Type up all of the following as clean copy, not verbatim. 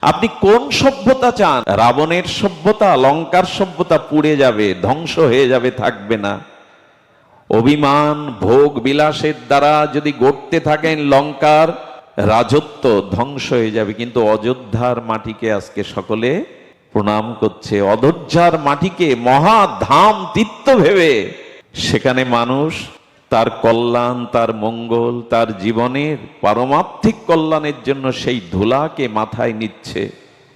আপনি কোন সভ্যতা চান? রাবণের সভ্যতা, লঙ্কার সভ্যতা পুড়ে যাবে, ধ্বংস হয়ে যাবে, থাকবে না। অভিমান ভোগ বিলাসের দ্বারা যদি গড়তে থাকেন লঙ্কার রাজত্ব, ধ্বংস হয়ে যাবে। কিন্তু অযোধ্যার মাটিকে আজকে সকলে প্রণাম করছে, অযোধ্যার মাটিকে মহাধাম তীর্থ ভেবে সেখানে মানুষ তার কল্যাণ, তার মঙ্গল, তার জীবনের পারমার্থিক কল্যাণের জন্য সেই ধুলাকে মাথায় নিচ্ছে,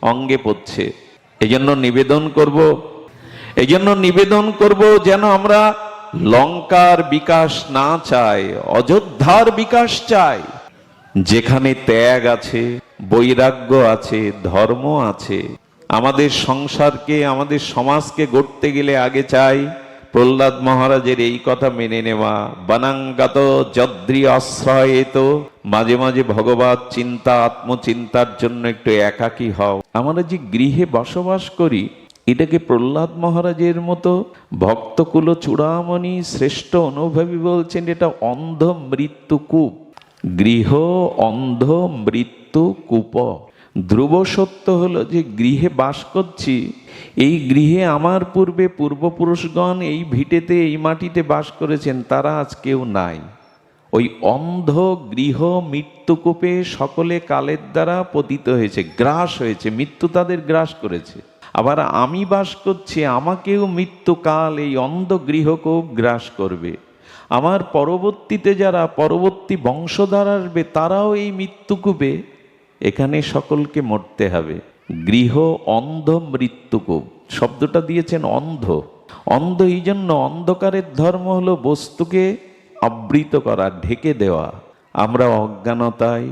অঙ্গে পড়ছে। এজন্য নিবেদন করব যেন আমরা লঙ্কার বিকাশ না চাই, অযোধ্যার বিকাশ চাই, যেখানে ত্যাগ আছে, বৈরাগ্য আছে, ধর্ম আছে। আমাদের সংসারকে, আমাদের সমাজকে গড়তে গেলে আগে চাই প্রহ্লাদ মহারাজের এই কথা মেনে নেওয়া, বানাঙ্গাত যদ্রি আশ্রয়েত। মাঝে মাঝে ভগবত চিন্তা, আত্মচিন্তার জন্য একটু একাকী হও। আমরা যে গৃহে বসবাস করি, এটাকে প্রহ্লাদ মহারাজের মতো ভক্তকুল চূড়ামণি শ্রেষ্ঠ অনুভবী বলছেন এটা অন্ধ মৃত্যুকূপ। গৃহ অন্ধ মৃত্যুকূপ। ধ্রুব সত্য হলো যে গৃহে বাস করছি, এই গৃহে আমার পূর্বে পূর্বপুরুষগণ এই ভিটেতে, এই মাটিতে বাস করেছেন, তারা আজ কেউ নাই। ওই অন্ধ গৃহ মৃত্যুকূপে সকলে কালের দ্বারা পতিত হয়েছে, গ্রাস হয়েছে, মৃত্যু তাদের গ্রাস করেছে। আবার আমি বাস করছি, আমাকেও মৃত্যুকাল এই অন্ধ গৃহকূপ গ্রাস করবে। আমার পরবর্তীতে যারা পরবর্তী বংশধর আসবে, তারাও এই মৃত্যুকূপে, এখানে সকলকে মরতে হবে। গৃহ অন্ধ মৃত্যুকূপ শব্দটা দিয়েছেন অন্ধ। অন্ধ এই জন্য, অন্ধকারের ধর্ম হলো বস্তুকে আবৃত করা, ঢেকে দেওয়া। আমরা অজ্ঞানতায়,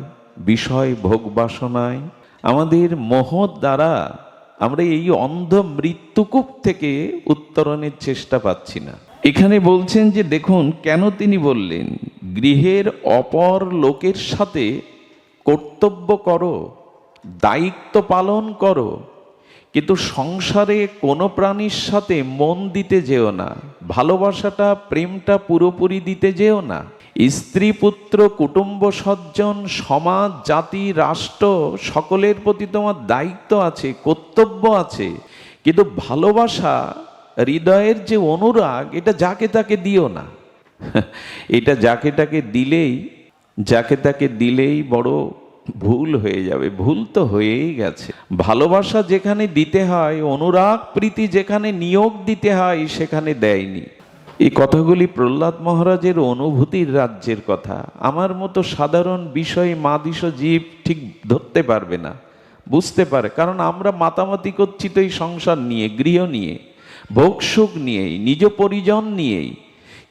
বিষয় ভোগ বাসনায়, আমাদের মোহ দ্বারা আমরা এই অন্ধ মৃত্যুকূপ থেকে উত্তরণের চেষ্টা পাচ্ছি না। এখানে বলছেন যে দেখুন কেন তিনি বললেন, গৃহের অপর লোকের সাথে কর্তব্য করো, দায়িত্ব পালন করো, কিন্তু সংসারে কোনো প্রাণীর সাথে মন দিতে যেও না, ভালোবাসাটা, প্রেমটা পুরোপুরি দিতে যেও না। স্ত্রী পুত্র কুটুম্ব সজ্জন সমাজ জাতি রাষ্ট্র সকলের প্রতি তোমার দায়িত্ব আছে, কর্তব্য আছে, কিন্তু ভালোবাসা, হৃদয়ের যে অনুরাগ, এটা যাকে তাকে দিও না। এটা যাকে তাকে দিলেই বড় ভুল হয়ে যাবে। ভুল তো হয়েই গেছে। ভালোবাসা যেখানে দিতে হয়, অনুরাগ প্রীতি যেখানে নিয়োগ দিতে হয়, সেখানে দেয়নি। এই কথাগুলি প্রহ্লাদ মহারাজের অনুভূতির রাজ্যের কথা। আমার মতো সাধারণ বিষয় মাদিস জীব ঠিক ধরতে পারবে না, বুঝতে পারে, কারণ আমরা মাতামাতি করছি তো এই সংসার নিয়ে, গৃহ নিয়ে, ভোগ সুখ নিয়েই, নিজ পরিজন নিয়েই।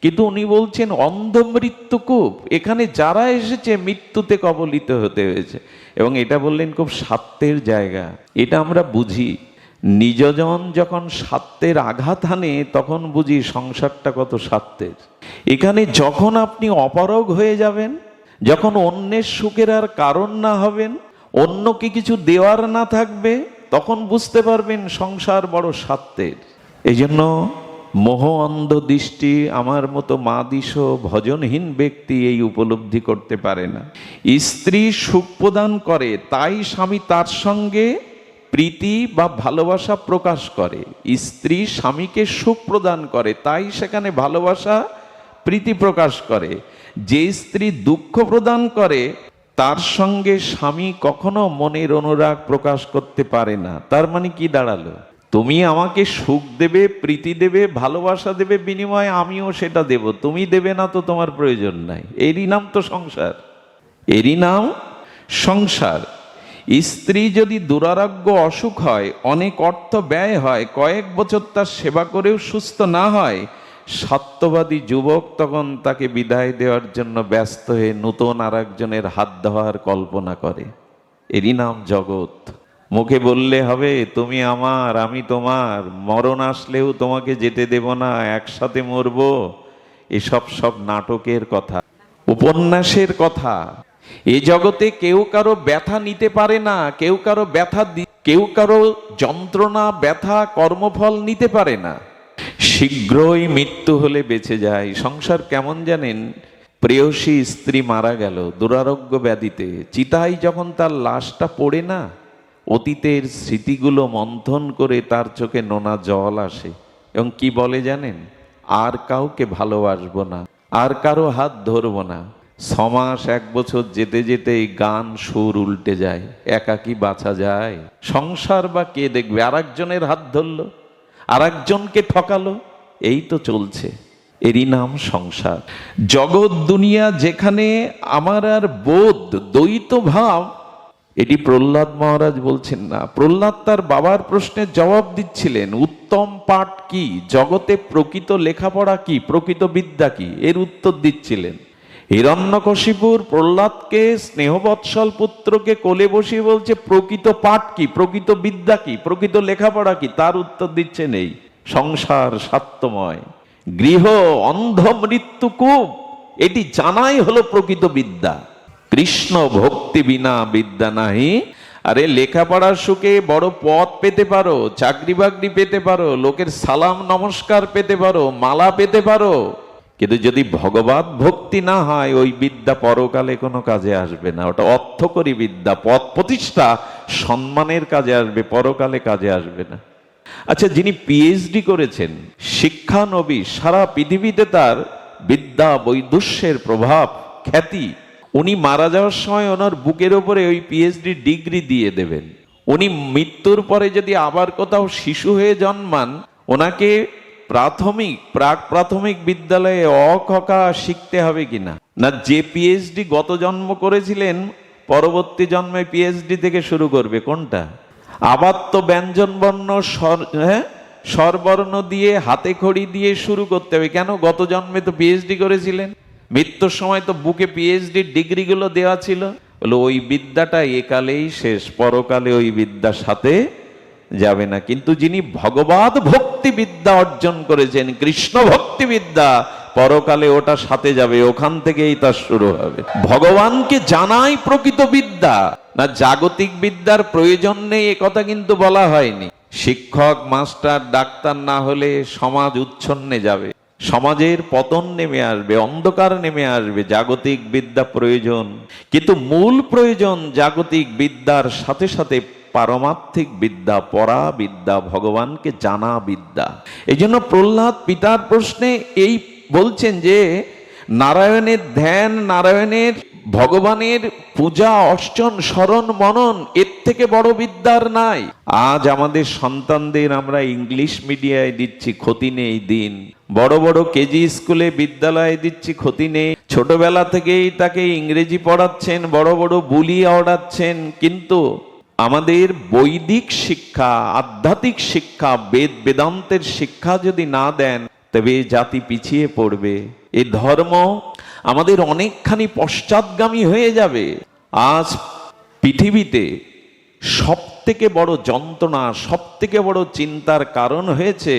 কিন্তু উনি বলছেন অন্ধ মৃত্যুকূপ, এখানে যারা এসেছে মৃত্যুতে কবলিত হতে হয়েছে। এবং এটা বললেন খুব স্বার্থের জায়গা। এটা আমরা বুঝি, নিজজন যখন স্বার্থের আঘাত হানে তখন বুঝি সংসারটা কত স্বার্থের। এখানে যখন আপনি অপারগ হয়ে যাবেন, যখন অন্যের সুখের আর কারণ না হবেন, অন্যকে কিছু দেওয়ার না থাকবে, তখন বুঝতে পারবেন সংসার বড় স্বার্থের। এই জন্য মোহ অন্ধ দৃষ্টি আমার মতো মাদিস ভজনহীন ব্যক্তি এই উপলব্ধি করতে পারে না। স্ত্রী সুখ প্রদান করে, তাই স্বামী তার সঙ্গে প্রীতি বা ভালোবাসা প্রকাশ করে। স্ত্রী স্বামীকে সুখ প্রদান করে, তাই সেখানে ভালোবাসা প্রীতি প্রকাশ করে। যে স্ত্রী দুঃখ প্রদান করে, তার সঙ্গে স্বামী কখনো মনের অনুরাগ প্রকাশ করতে পারে না। তার মানে কি দাঁড়ালো? তুমি আমাকে সুখ দেবে, প্রীতি দেবে, ভালোবাসা দেবে, বিনিময়ে আমিও সেটা দেব। তুমি দেবে না তো তোমার প্রয়োজন নাই। এরই নাম তো সংসার, এরই নাম সংসার। স্ত্রী যদি দুরারোগ্য অসুখ হয়, অনেক অর্থ ব্যয় হয়, কয়েক বছর তার সেবা করেও সুস্থ না হয়, সত্যবাদী যুবক তখন তাকে বিদায় দেওয়ার জন্য ব্যস্ত হয়ে নতুন আর একজনের হাত ধোয়ার কল্পনা করে। এরই নাম জগৎ। মুখে বললে হবে তুমি আমার, আমি তোমার, মরণ আসলেও তোমাকে যেতে দেব না, একসাথে মরবো, এসব সব নাটকের কথা, উপন্যাসের কথা। এ জগতে কেউ কারো ব্যথা নিতে পারে না, কেউ কারো যন্ত্রণা, ব্যথা, কর্মফল নিতে পারে না। শীঘ্রই মৃত্যু হলে বেঁচে যায়। সংসার কেমন জানেন? প্রেয়সী স্ত্রী মারা গেল দুরারোগ্য ব্যাধিতে, চিতায় যখন তার লাশটা পড়ে না, অতীতের স্মৃতিগুলো মন্থন করে তার চোখে নোনা জল আসে এবং কি বলে জানেন, আর কাউকে ভালোবাসবো না, আর কারো হাত ধরবো না। 6 মাস 1 বছর যেতে যেতে এই গান সুর উল্টে যায়, একাকী বাঁচা যায়, সংসার বা কে দেখবে, আরেকজনের হাত ধরলো, আরেকজনকে ঠকালো, এই তো চলছে, এরই নাম সংসার। জগৎ দুনিয়া যেখানে আমার আর বোধ দ্বৈত ভাব, এটি প্রহ্লাদ মহারাজ বলছেন না, প্রহ্লাদ তার বাবার প্রশ্নের জবাব দিচ্ছিলেন। উত্তম পাঠ কি, জগতে প্রকৃত লেখাপড়া কি, প্রকৃত বিদ্যা কি, এর উত্তর দিচ্ছিলেন। হিরণ্যকশিপুর প্রহ্লাদকে স্নেহবৎসল পুত্রকে কোলে বসিয়ে বলছে প্রকৃত পাঠ কি, প্রকৃত বিদ্যা কি, প্রকৃত লেখাপড়া কি, তার উত্তর দিচ্ছে নেই। সংসার স্বার্থময়, গৃহ অন্ধ মৃত্যু কূপ, এটি জানাই হলো প্রকৃত বিদ্যা। কৃষ্ণ ভক্তি বিনা বিদ্যা নাহি। আরে লেখাপড়ার সুখে বড় পদ পেতে পারো, চাকরি বাকরি পেতে পারো, লোকের সালাম নমস্কার পেতে পারো, মালা পেতে পারো, কিন্তু যদি ভগবত ভক্তি না হয় ওই বিদ্যা পরকালে কোনো কাজে আসবে না। ওটা অর্থকরী বিদ্যা, পদ প্রতিষ্ঠা সম্মানের কাজে আসবে, পরকালে কাজে আসবে না। আচ্ছা, যিনি পিএইচডি করেছেন, শিক্ষানবী, সারা পৃথিবীতে তার বিদ্যা বৈদুষ্যের প্রভাব খ্যাতি, উনি মারা যাওয়ার সময় ওনার বুকের ওপরে ওই পিএইচডি ডিগ্রি দিয়ে দেবেন। উনি মৃত্যুর পরে যদি আবার কোথাও শিশু হয়ে জন্মান, ওনাকে প্রাক প্রাথমিক বিদ্যালয়ে অ ক খ শিখতে হবে কিনা, না যে পিএইচডি গত জন্ম করেছিলেন পরবর্তী জন্মে পিএইচডি থেকে শুরু করবে, কোনটা? আবার তো ব্যঞ্জন বর্ণ স্বরবর্ণ দিয়ে হাতে খড়ি দিয়ে শুরু করতে হবে কেন? গত জন্মে তো পিএইচডি করেছিলেন, মৃত্যুর সময় তো বুকে পিএইচডি ডিগ্রিগুলো দেওয়া ছিল। বলে ওই বিদ্যাটা একালেই শেষ, পরকালে ওই বিদ্যার সাথে যাবে না। কিন্তু যিনি ভগবত ভক্তি বিদ্যা অর্জন করেছেন, কৃষ্ণ ভক্তি বিদ্যা, পরকালে ওটা সাথে যাবে, ওখান থেকেই তার শুরু হবে। ভগবানকে জানাই প্রকৃত বিদ্যা, না জাগতিক বিদ্যার প্রয়োজন নেই এ কথা কিন্তু বলা হয়নি। শিক্ষক মাস্টার ডাক্তার না হলে সমাজ উচ্ছন্নে যাবে, সমাজের পতন নেমে আসবে, অন্ধকার নেমে আসবে। জাগতিক বিদ্যা প্রয়োজন, কিন্তু মূল প্রয়োজন জাগতিক বিদ্যার সাথে সাথে পারমার্থিক বিদ্যা, পড়া বিদ্যা, ভগবানকে জানা বিদ্যা। এই জন্য প্রহ্লাদ পিতার প্রশ্নে এই বলছেন যে নারায়ণের ধ্যান, নারায়ণের ভগবানের পূজা অর্চন স্মরণ মনন, এর থেকে বড় বিদ্যার নাই। আজ আমাদের সন্তানদের আমরা ইংলিশ মিডিয়ায় দিচ্ছি, ক্ষতি নেই দিন, বড় বড় কেজি স্কুলে বিদ্যালয়ে দিচ্ছি, ক্ষতি নেই, ছোটবেলা থেকেই তাকে ইংরেজি পড়াচ্ছেন, বড় বড় বুলি ওড়াচ্ছেন, কিন্তু আমাদের বৈদিক শিক্ষা, আধ্যাত্মিক শিক্ষা, বেদ বেদান্তের শিক্ষা যদি না দেন, তবে জাতি পিছিয়ে পড়বে। এই ধর্ম আমাদের অনেকখানি পশ্চাৎগামী হয়ে যাবে। আজ পৃথিবীতে সব থেকে বড় যন্ত্রণা, সব থেকে বড় চিন্তার কারণ হয়েছে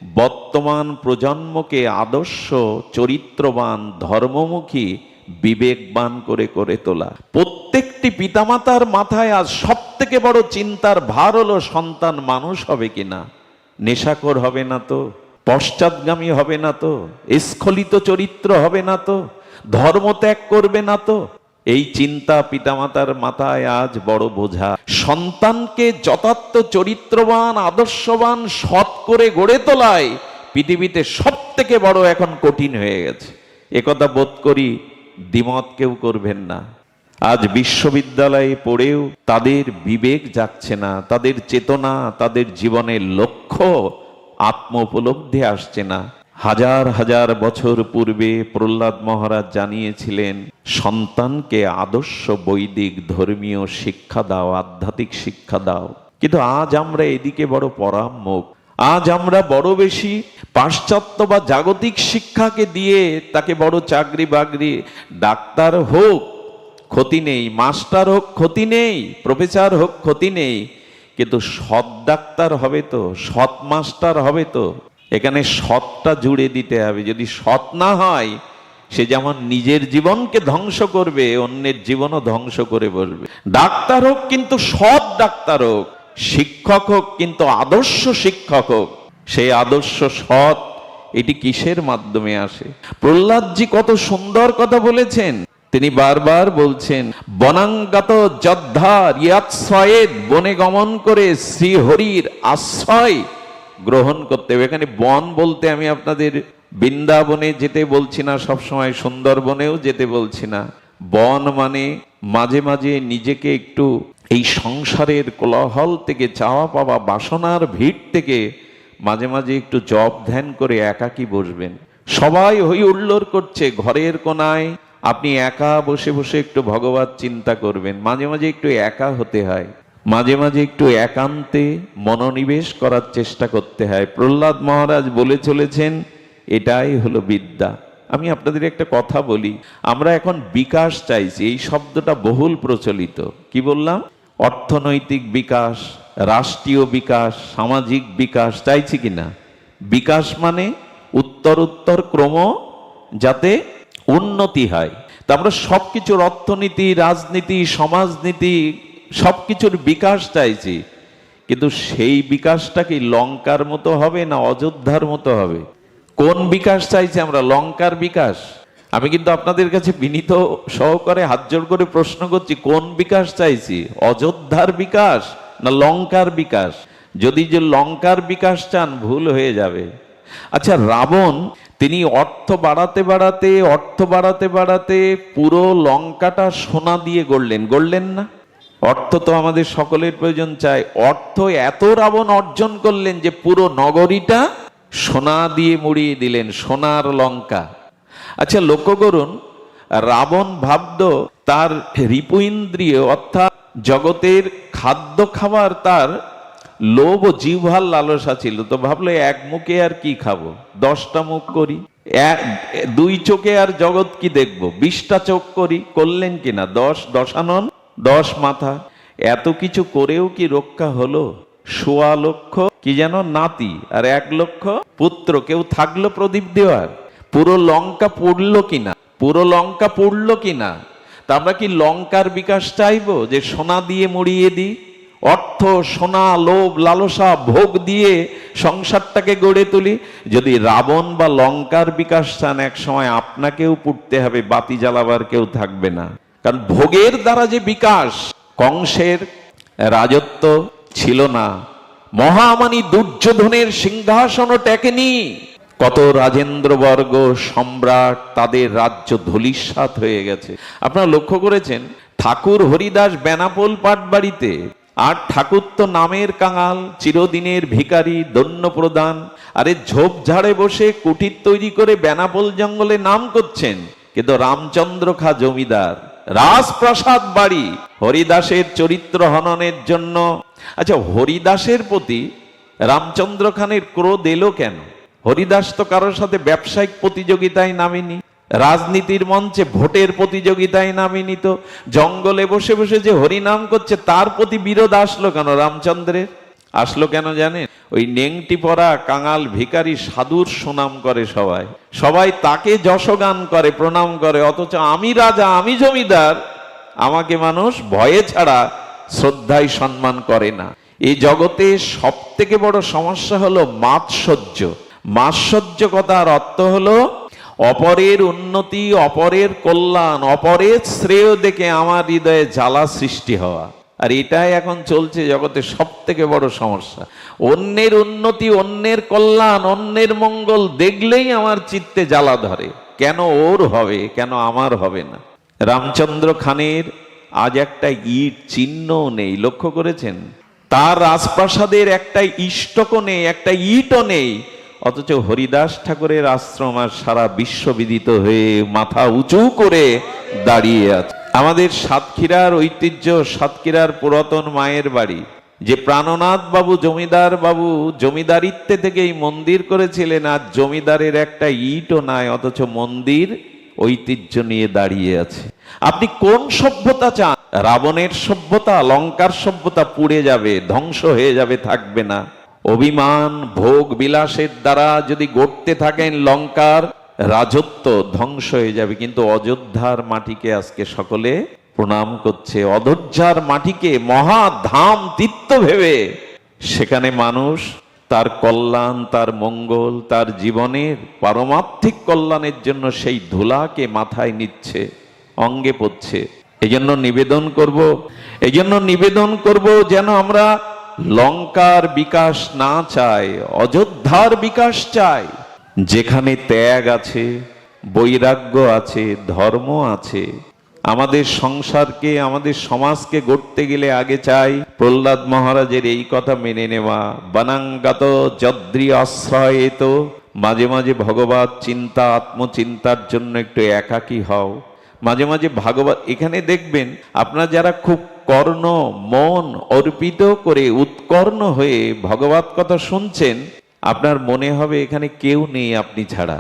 বর্তমান প্রজন্মকে আদর্শ, চরিত্রবান, ধর্মমুখী, বিবেকবান করে করে তোলা। প্রত্যেকটি পিতামাতার মাথায় আজ সব থেকে বড় চিন্তার ভার হলো সন্তান মানুষ হবে কিনা, নেশাখোর হবে না তো, পশ্চাৎগামী হবে না তো, স্খলিত চরিত্র হবে না তো, ধর্ম ত্যাগ করবে না তো। এই চিন্তা পিতামাতার মাথায় আজ বড় বোঝা। সন্তানকে যথার্থ চরিত্রবান, আদর্শবান, সৎ করে গড়ে তোলায় পৃথিবীতে সব থেকে বড় এখন কঠিন হয়ে গেছে। একথা বোধ করি দ্বিমত কেউ করবেন না। আজ বিশ্ববিদ্যালয়ে পড়েও তাদের বিবেক জাগছে না, তাদের চেতনা, তাদের জীবনের লক্ষ্য, আত্ম উপলব্ধি আসছে না। হাজার হাজার বছর পূর্বে প্রহ্লাদ মহারাজ জানিয়েছিলেন, সন্তানকে আদর্শ বৈদিক ধর্মীয় শিক্ষা দাও, আধ্যাত্মিক শিক্ষা দাও। কিন্তু আজ আমরা এদিকে বড় পরাঙ্মুখ। আজ আমরা বড় বেশি পাশ্চাত্য বা জাগতিক শিক্ষাকে দিয়ে তাকে বড় চাকরি বাকরি, ডাক্তার হোক ক্ষতি নেই, মাস্টার হোক ক্ষতি নেই, প্রফেসর হোক ক্ষতি নেই, কিন্তু সৎ ডাক্তার হবে তো, সৎ মাস্টার হবে তো। এখানে সৎটা জুড়ে দিতে হবে। যদি সৎ না হয়, সে যেমন নিজের জীবনকে ধ্বংস করবে, অন্যের জীবনও ধ্বংস করে বসবে। ডাক্তার হোক কিন্তু সৎ ডাক্তার হোক, শিক্ষক হোক কিন্তু আদর্শ শিক্ষক হোক। সেই আদর্শ সৎ, এটি কিসের মাধ্যমে আসে? প্রহ্লাদজি কত সুন্দর কথা বলেছেন। তিনি বারবার বলছেন, বনাঙ্গত যদ্ধার ইয়াৎসয়েদ, বনে গমন করে শ্রীহরির আশ্রয় গ্রহণ করতে হবে। এখানে বন বলতে আমি আপনাদের বৃন্দাবনে যেতে বলছি না, সবসময় সুন্দরবনেও যেতে বলছি না। বন মানে মাঝে মাঝে নিজেকে একটু এই সংসারের কোলাহল থেকে, চাওয়া পাওয়া বাসনার ভিড় থেকে মাঝে মাঝে একটু জপ ধ্যান করে একাকী বসবেন। সবাই হই হুল্লোড় করছে, ঘরের কোনায় আপনি একা বসে বসে একটু ভগবত চিন্তা করবেন। মাঝে মাঝে একটু একা হতে হয়, মাঝে মাঝে একটু একান্তে মনোনিবেশ করার চেষ্টা করতে হয়। প্রহ্লাদ মহারাজ বলে চলেছেন, এটাই হলো বিদ্যা। আমি আপনাদের একটা কথা বলি, আমরা এখন বিকাশ চাইছি, এই শব্দটা বহুল প্রচলিত। কি বললাম? অর্থনৈতিক বিকাশ, রাষ্ট্রীয় বিকাশ, সামাজিক বিকাশ চাইছি কিনা? বিকাশ মানে উত্তর উত্তর ক্রম যাতে উন্নতি হয়। তা আমরা সবকিছুর অর্থনীতি, রাজনীতি, সমাজনীতি সবকিছুর বিকাশ চাইছি, কিন্তু সেই বিকাশটা কি লঙ্কার মতো হবে না অযোধ্যার মতো হবে? কোন বিকাশ চাইছি আমরা? লঙ্কার বিকাশ? আমি কিন্তু আপনাদের কাছে বিনীত সহকারে হাত জোড় করে প্রশ্ন করছি, কোন বিকাশ চাইছি? অযোধ্যার বিকাশ না লঙ্কার বিকাশ? যদি যে লঙ্কার বিকাশ চান, ভুল হয়ে যাবে। আচ্ছা, রাবণ তিনি অর্থ বাড়াতে বাড়াতে পুরো লঙ্কাটা সোনা দিয়ে গড়লেন না? অর্থ তো আমাদের সকলের প্রয়োজন চাই। অর্থ এত রাবণ অর্জন করলেন যে পুরো নগরীটা সোনা দিয়ে মুড়িয়ে দিলেন, সোনার লঙ্কা। আচ্ছা, লক্ষ্য করুন, রাবণ ভাবত তার রিপু ইন্দ্রিয় অর্থাৎ জগতের খাদ্য খাবার তার লোভ ও জিহ্বার লালসা ছিল। তো ভাবলো এক মুখে আর কি খাবো, 10টা মুখ করি, দুই চোখে আর জগৎ কি দেখবো, 20টা চোখ করি। করলেন কিনা? 10 10 মাথা। এত কিছু করেও কি রক্ষা হলো? 1.25 লক্ষ কি যেন নাতি আর 1 লক্ষ পুত্র, কেউ থাকলো প্রদীপ দেওয়ার? পুরো লঙ্কা পড়লো কিনা? পুরো লঙ্কা পড়লো কিনা? তা আমরা কি লঙ্কার বিকাশ চাইবো যে সোনা দিয়ে মুড়িয়ে দিই? অর্থ, সোনা, লোভ, লালসা, ভোগ দিয়ে সংসারটাকে গড়ে তুলি? যদি রাবণ বা লঙ্কার বিকাশ চান, এক সময় আপনাকেও পুড়তে হবে, বাতি জ্বালাবার কেউ থাকবে না। কারণ ভোগের দ্বারা যে বিকাশ, কংসের রাজত্ব ছিল না, মহামানী দুর্যোধনের সিংহাসনও টেকেনি। কত রাজেন্দ্রবর্গ সম্রাট, তাদের রাজ্য ধূলিসাৎ হয়ে গেছে। আপনারা লক্ষ্য করেছেন, ঠাকুর হরিদাস বেনাপোল পাটবাড়িতে, আর ঠাকুর তো নামের কাঙাল, চিরদিনের ভিখারি, দন্য প্রদান। আরে ঝোপঝাড়ে বসে কুটির তৈরি করে বেনাপোল জঙ্গলে নাম করছেন, কিন্তু রামচন্দ্র খা জমিদার, রাজপ্রাসাদ বাড়ি, হরিদাসের চরিত্র হননের জন্য। আচ্ছা, হরিদাসের প্রতি রামচন্দ্র খানের ক্রোধ এলো কেন? হরিদাস তো কারোর সাথে ব্যবসায়িক প্রতিযোগিতায় নামেনি, রাজনীতির মঞ্চে ভোটের প্রতিযোগিতায় নামেনি। তো জঙ্গলে বসে বসে যে হরিনাম করছে, তার প্রতি বিরোধ আসলো কেন রামচন্দ্রের? আসলো কেন জানেন? ওই নেংটি পরা কাঙাল ভিখারি সাধুর সুনাম করে সবাই, সবাই তাকে যশগান করে, প্রণাম করে, অথচ আমি রাজা, আমি জমিদার, আমাকে মানুষ ভয়ে ছাড়া শ্রদ্ধায় সম্মান করে না। এই জগতে সব থেকে বড় সমস্যা হলো মাৎসর্য। মাৎসর্য কথার অর্থ হলো অপরের উন্নতি, অপরের কল্যাণ, অপরের শ্রেয় দেখে আমার হৃদয়ে জ্বালা সৃষ্টি হওয়া। আর এটাই এখন চলছে জগতে সব থেকে বড় সমস্যা। অন্যের উন্নতি, অন্যের কল্যাণ, অন্যের মঙ্গল দেখলেই আমার চিত্তে জ্বালা ধরে। কেন ওর হবে, কেন আমার হবে না? রামচন্দ্র খানের আজ একটা ইট চিহ্নও নেই, লক্ষ্য করেছেন? তার রাজপ্রাসাদের একটা ইষ্টকও নেই, একটা ইটও নেই। অথচ হরিদাস ঠাকুরের আশ্রম আর সারা বিশ্ববিদিত হয়ে মাথা উঁচু করে দাঁড়িয়ে আছে। আমাদের সাতক্ষীরার ঐতিহ্য, সাতক্ষীরার পুরাতন মায়ের বাড়ি, যে প্রাণনাথ বাবু জমিদার বাবু জমিদারিত্বে থেকে এই মন্দির করেছিলেন, আর জমিদারের একটা ইটও নাই, অথচ মন্দির ঐতিহ্য নিয়ে দাঁড়িয়ে আছে। আপনি কোন সভ্যতা চান? রাবণের সভ্যতা, লঙ্কার সভ্যতা পুড়ে যাবে, ধ্বংস হয়ে যাবে, থাকবে না। অভিমান, ভোগ বিলাসের দ্বারা যদি গড়তে থাকেন লঙ্কার রাজত্ব, ধ্বংস হয়ে যাবে। কিন্তু অযোধ্যার মাটিকে আজকে সকলে প্রণাম করছে, অযোধ্যার মাটিকে মহাধাম তীর্থ ভেবে সেখানে মানুষ তার কল্যাণ, তার মঙ্গল, তার জীবনের পারমার্থিক কল্যাণের জন্য সেই ধুলাকে মাথায় নিচ্ছে। অঙ্গে পড়ছে। এই জন্য নিবেদন করব যেন আমরা লঙ্কার বিকাশ না চাই, অযোধ্যার বিকাশ চাই, যেখানে ত্যাগ আছে, বৈরাগ্য আছে, ধর্ম আছে। আমাদের সংসারকে, আমাদের সমাজকে গড়তে গেলে আগে চাই প্রহ্লাদ মহারাজের এই কথা মেনে নেওয়া, বনাঙ্গত যদ্রি আশ্রয়েত। মাঝে মাঝে ভগবত চিন্তা, আত্মচিন্তার জন্য একটু একাকী হও। মাঝে মাঝে ভাগবত, এখানে দেখবেন আপনারা যারা খুব কর্ণ মন অর্পিত করে উৎকর্ণ হয়ে ভগবত কথা শুনছেন, আপনার মনে হবে এখানে কেউ নেই আপনি ছাড়া।